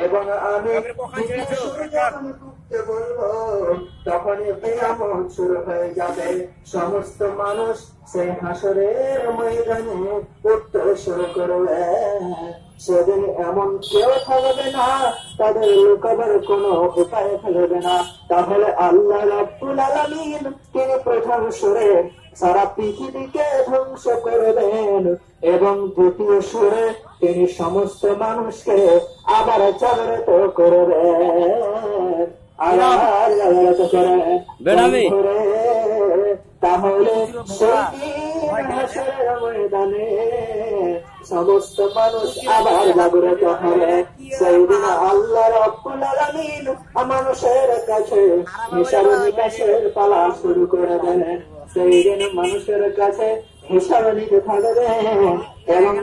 এবং আমি বলবো তখনই কিয়ামত শুরু হয়ে যাবে। সমস্ত মানুষ সেই হাসরের ময়দানে উঠতে শুরু করবে। সেদিন এমন কেউ থাকবে না, তাদের লুকাবার কোনো উপায় থাকবে না। তাহলে আল্লাহ রাব্বুল আলামিন তিনি প্রথম সুরে সারা পৃথিবীকে ধ্বংস করবেন এবং দ্বিতীয় সুরে তিনি সমস্ত মানুষকে আবার জাগ্রত করবেন। তাহলে ময়দানে সমস্ত মানুষ আবার জাগ্রত হবে। সেই দিন আল্লাহ রাব্বুল আলামিন মানুষের কাছে হিসাব নিকাশের পালা শুরু করে দেন। সেই দিন মানুষের কাছে হিসাব নিতে থাকবে এবং